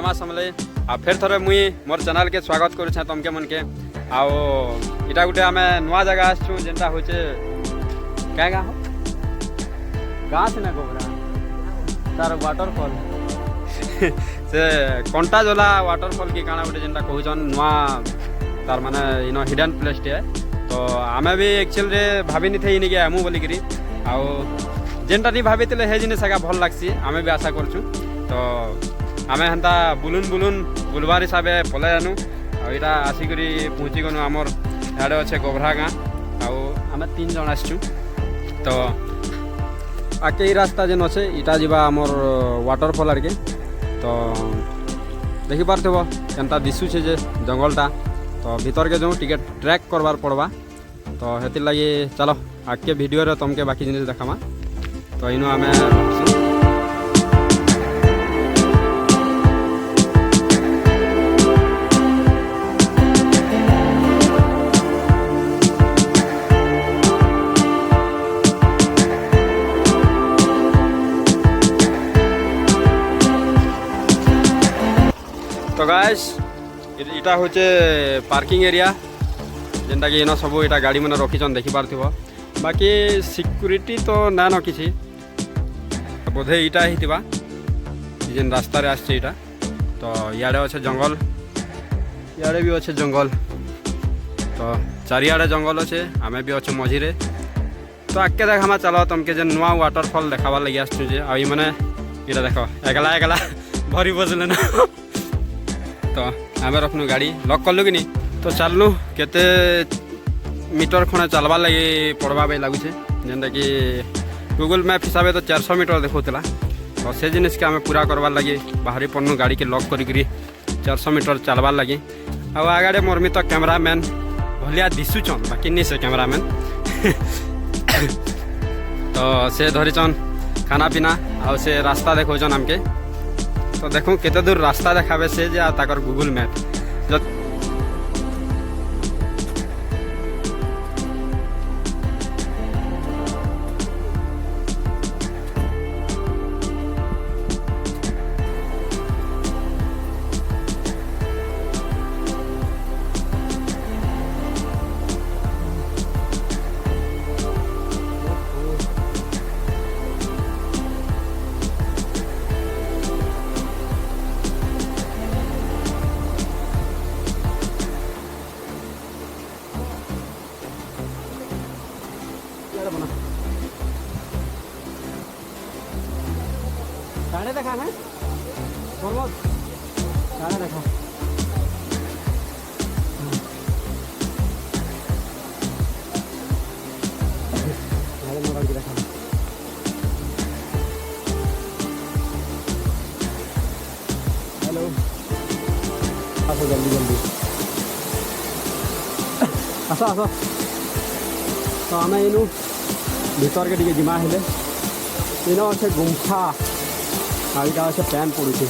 नुआ समले आ फिर थोड़े मुई मोर चैनल के स्वागत करुछे तुमके मन के आओ इटा गुटे आमे नुआ जगह आसछु जेनटा होचे क्या गाँ गाँ से ना गोबरा तार वाटरफॉल से कंटा जोला वाटरफॉल की काना गुटे जेनटा कहउछन नुआ तार माने इनो हिडन प्लेस टे तो आमे भी एक्चुअली रे भाबी नि थे इनि के आमु बोली करी आओ जेनटा नहीं भाभी हे जिनिस आगे भल लग्सी आमे भी आशा करछु तो आमे हेन्ता बुलुन बुलबार हिसाब से पलै आनु आईटा आसिक पहुँची गनु आमर इे अच्छे गोबरा गाँ आमे 3 जन आसचु तो आके ही रास्ता जेन अच्छे इटा जीवा आमर वाटरफॉल आड़के तो देखी पार्थ्यब केनता दिशुचे जे जंगलटा तो भीतर के जो टिके ट्रैक करवार पड़वा तो हेतिर लगी चलो आगे वीडियो रे तुमके बाकी जिनिस देखामा तो इनो आमे तो गाइस इटा होचे पार्किंग एरिया जेनटा कि इनो सब इटा गाड़ी मैंने रखीचन देखी पार्थिव बाकी सिक्यूरीटी तो ना न किसी बोधे इटा ही थिबा जेन रास्ता रे आछे इटा तो याडे अच्छे जंगल याडे भी अच्छे जंगल तो चारियाडे जंगल अच्छे आमे भी अच्छे मझिरे तो आके देखामा चलो तुमके जे नुआ वाटरफॉल देखाबार लगी आसछु जे आ माने इटा देखो एकला भरी बजले ना तो आमे रखनु गाड़ी लॉक करलु कि नहीं तो चलनु केते मीटर खणे चलबार लगी पड़वा बे लगुचे जेनटा कि गूगल मैप हिसाब से तो 400 मीटर देखौतला तो से जिनिस के आमे पूरा करबार लगी बाहरी पड़नु गाड़ी के लॉक करी 400 मीटर चलबार लगी आ आगाड़े मोर तो कैमरामैन भलिया दिशुचन बाकी नहीं से कैमरामैन तो से धरीचन खाना पीना आ से रास्ता देखौचन आमके तो देखूँ केते दूर रास्ता देखाबे से जे ताकर गूगल मैप साढ़े देखा है साढ़े देखा मोबाइल की देखा हेलो आसो जल्दी आसो तो आम इनू भीतर के टिके जिमा हेले इन अच्छे गुंफा आईटा अच्छे पैन पड़ू तो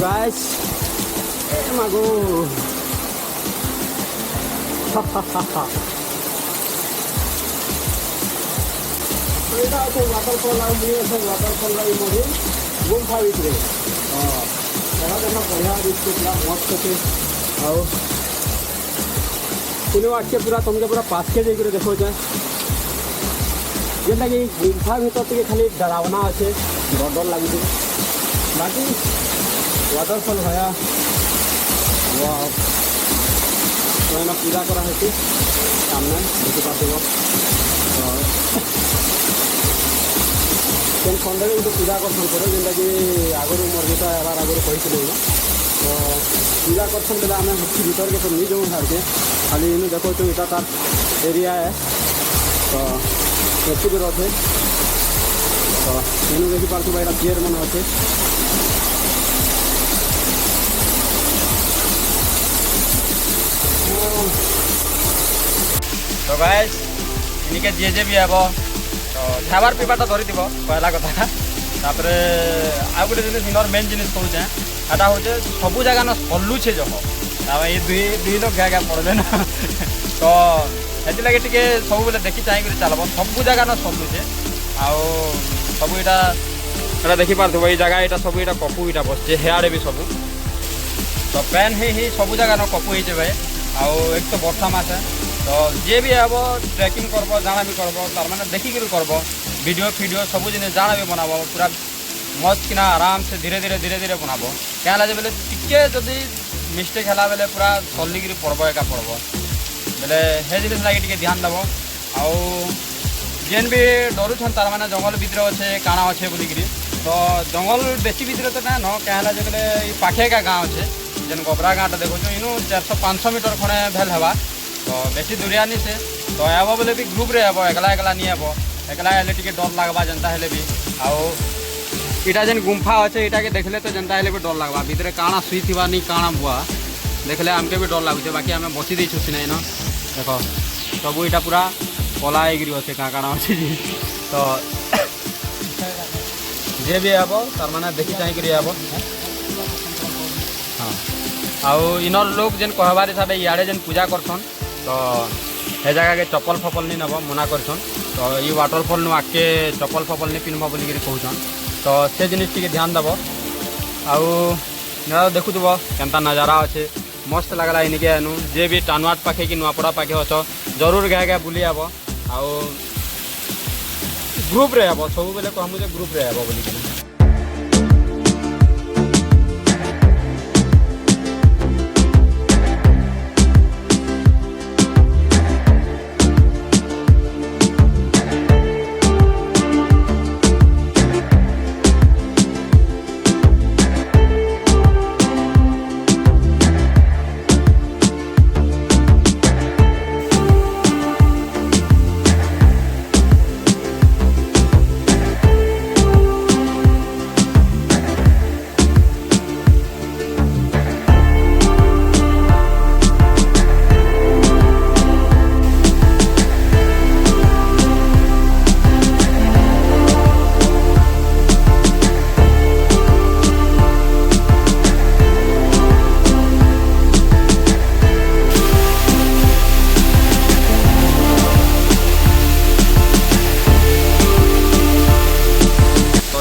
गाइस मागो वाटरफॉल वाटरफॉल मधे गुंफा भितर बढ़िया दिखा मस्त अच्छे आने आके पूरा तुमके पूरा पास के जाकर देखो जाए जेनटा कि गुंफा भीतर टे खाली डरावना अच्छे डर लगे बाकी वाटरफॉल भया तो पूजा करा सामने देखी पार्थिव सन्डे गोटे पूजा करसन पड़े जेनटा कि आगुरी मोर गीता यार आगुरी कही तो पूजा करसन बेले आम हसी भीतर के तो नहीं जाऊँ सारे खाली इन देखो इटा तार एरिया है तो एसी भी रखे तो इन देखी पार्थिव यहाँ चेयर मन अच्छे तो गाइस इनके जे भी हे तो खाबार पीबाटा धरी पहला कथा तापर आ गोटे जिनिस इनर मेन जिनिस कहूचे एटा हूँ सबू जगह न सलुचे जह ये दुई लोग क्या पड़े ना तो से लगे टे सब बेले देखी चाहिए चलब सबू जगह न सलुचे आउ सब यहाँ एटा देखि पारथबो ए जगह एटा सब एटा कपू एटा बसचे हेआडे भी सब तो पैन ही सब जगह न कपू होइचे भाई आउ एक तो वर्षा मास है तो जे भी हेबो ट्रैकिंग करबो जाना भी करबो तार माने देखि के करबो वीडियो वीडियो सब जिन जाना भी बनाबो पूरा मस्त किना आराम से धीरे धीरे बनाबो क्या लाजे बेले टिके जदी मिस्टेक हला बेले पूरा सल्ली गिरी पड़बो एका पड़बो बेले हे जिनिस लागी टिके ध्यान देबो आउ जेन भी डरुछन तार माने जंगल भीतर अच्छे काना अच्छे बोलिकी तो जंगल बेसी भीतर तो ना न क्या जो बोले पाखे का गाँव अच्छे जेन गोबरा गाँटा देखो इनू 400-500 मीटर खड़े भेल हवा तो बेसी दूरिया नहीं से तो आब बोले भी ग्रुप रे आब एकला एकला नहीं आब एकला हेले टिके डर लगवा जनता हेले भी आउ इटा जेन गुम्फा अच्छे इटा के देखले तो जनता हेले भी डर लगवा भीतर काଣା सुई थिबा नहीं काଣା बुआ देखले हमके भी डर लगुचे बाकी आम बसी देछु सिना न देख सब इटा पूरा कला होगी अच्छे काଣା अच्छे जी तो जे भी आब तार माने देखी चाहिए आब हाँ आउ इनर लोग जेन कहबार हिसाब इे जेन पूजा करसन तो हे जगह के चप्पल फपल नहीं नब मना करसन तो ये वाटरफल नु आके चप्पल फपल नहीं पिन्हब बोलिक कहन तो से जिनिस टी ध्यान देव आउ देखुव केनता नजारा अच्छे मस्त लगला इनके आनु जे भी टानुआट पाखे कि नुआपड़ा पाखे अछ जरूर गाए गाए बुली आब आउ ग्रुप रे आब सब बेले कहमु जे ग्रुप रे आब बोलिक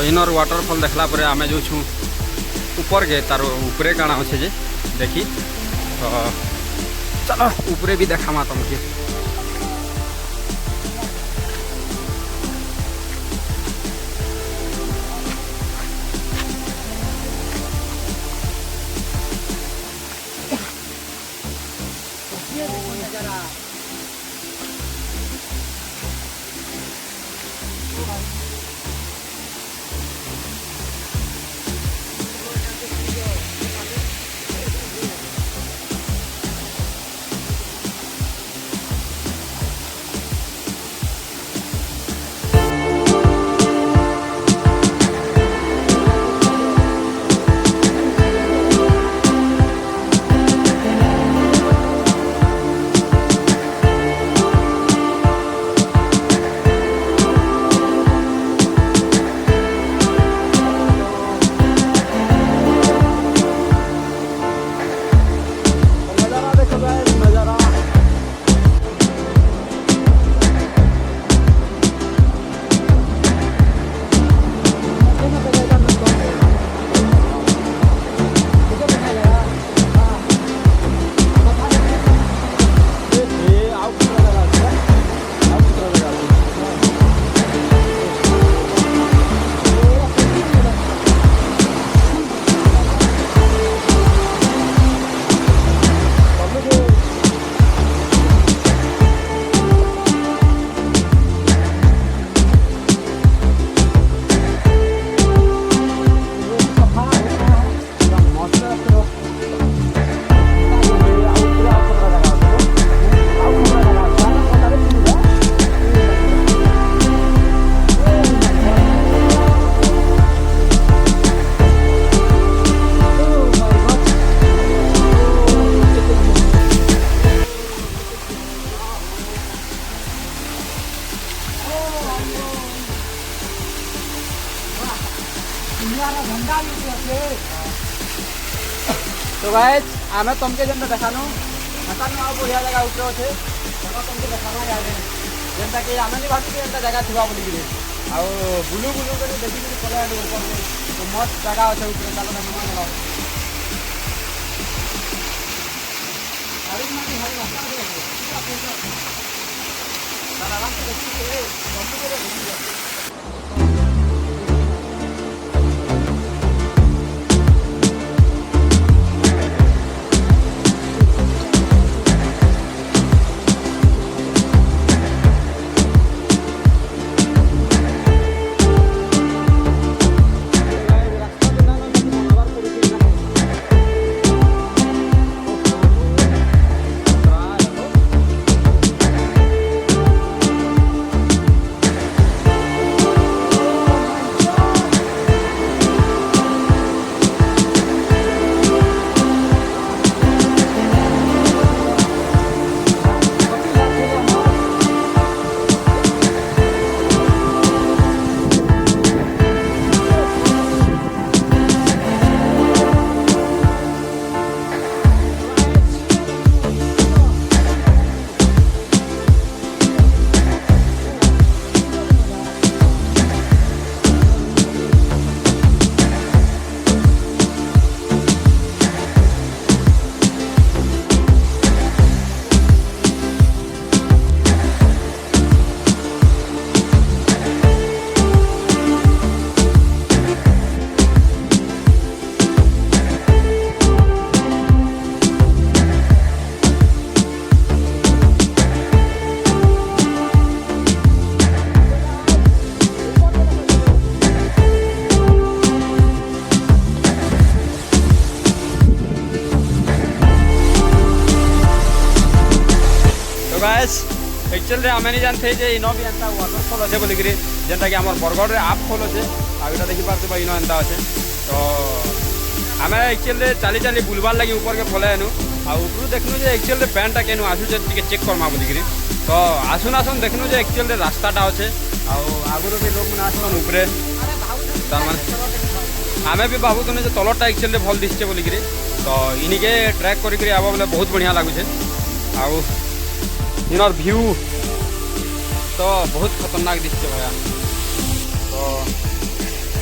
इनर वाटरफल देखला पर आमे जो छु ऊपर के तार ऊपरे काना अच्छे जे देखी तो चलो ऊपरे भी देखा तुमके तो भाई आम तुमके जेनता देखानु हतानु आ बढ़िया जगह ऊपर अच्छे तुमके देखाना याद जेनता कि आम नहीं भावी एंता जगह थी बोलिकी ଆଉ ବୁଲୁ ବୁଲୁ କରି ଦେଖିକି ପଳେଇ ଆଇଲୁ ଉପରକୁ। ତ ମସ୍ତ ଜାଗା ଅଛି ଉପରେ ଚାଲ ଦେଖ ଆମର। एक्चुअली आम नहीं जानते जे इन भी एंता वाटरफल अच्छे बोलिक जेनटा कि आम बरगढ़ में आप फल अच्छे आईटा देखी पार्थ इन एंता अच्छे तो आम एक्चुअली चली चली बुलबार लगे ऊपर के पलैनु आपर देखनु जे एक्चुअली पैंटा केनु आसुचे चेक करमा बोलिक तो आसुन आसुन देखनु जे एक्चुअली रास्ताटा अच्छे आगुरी भी लोक मैंने आसन उपरे आमे भी भावुन जे तलटा एक्चुअली भल दिशे बोलिक तो इनिके ट्रैक करिक आवा बोले बहुत बढ़िया लगुचे आउ इनर व्यू तो बहुत खतरनाक दिशे भैया तो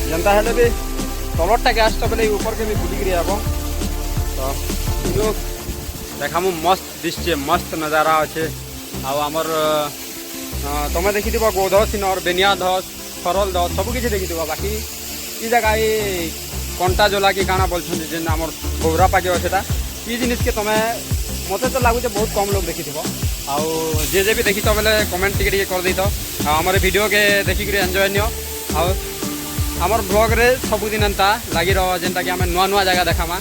जनता हेले भी तलटा गैस तो बोले ऊपर के भी बुलिक आब तो देखामु मस्त दिशे मस्त नजारा अच्छे आमर तुम देखी गोधस इनर बेनिया धस सरल धस सब किसी देखी बाकी ये जगह ये कंटा जोला कि काना बोलते जेन आम गौरा पाके अच्छे ये जिनिस के तुम्हें मत तो लगुच बहुत कम लोग देखी आउ जे भी देखी बोले कमेंट टिके कर दी आमर वीडियो के देखिक एंजॉय नियो आमर ब्लॉग रे सबुदिन एंता लगी रह जेनटा कि आम नुआ नुआ जगह देखामा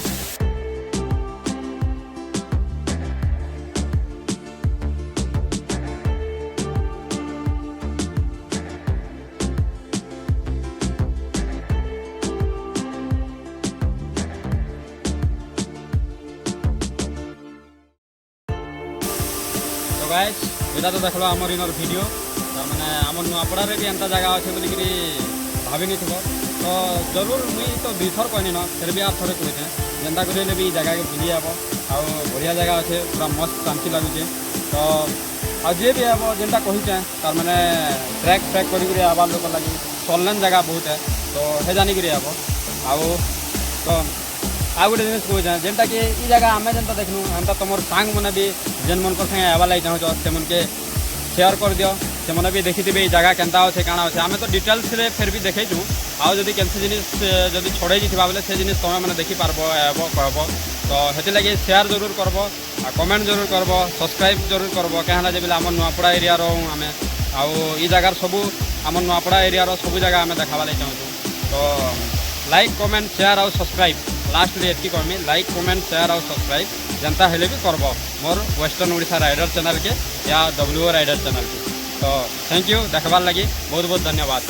गाइस एटा तो देखलो आमर इनर वीडियो तार माने आमर नुआपड़ा रे भी एंता जगह अच्छे बोलिक भाभी नहीं थो तो जरूर मुई तो दुईथर कहनी न फिर भी आप थोड़े कहते जेनता कर भी जगह के बुली आब आउ बढ़िया जगह अच्छे पूरा मस्त शांति लगुचे तो आज जी भी आब जेनता कहीचे तार माने ट्रैक ट्रैक कर आबार लोक लगे चललेन जगह बहुत है तो हे जानिक आब आउ तो आ गोटे जिन कहे जेनटा कि ई जगह आम जेनता देखनु एंता तुम सांग मैंने भी जेन मन संगे आवा लगे चाहो से मन के शेयर कर दियो से मैंने भी देखी थे जगह केनता अच्छे काଣା अच्छे आम तो डिटेल्स रे फिर भी देखु आउ जदि केनसी जिनिस जदि छड़े जाइथिबा बोले से जिनिस तुम मैंने देखी पारबो आबो कहब तो हेति लगे शेयर जरूर करब आ कमेंट जरूर करब सब्सक्राइब जरूर करब कहना जे बोले आम नुआपड़ा एरिया रहूँ आम आउ ई जगार सबू आम नुआपड़ा एरिया सब जगह आम देखावा लगे चाहूँ तो लाइक कमेंट शेयर आउ सब्सक्राइब लास्ट रे एति कहमी लाइक कमेंट शेयर आउ सब्सक्राइब जनता हेले भी करब मोर वेस्टर्न ओडिशा राइडर चैनल के या WO राइडर चैनल के तो थैंक यू देखबार लगी बहुत बहुत धन्यवाद।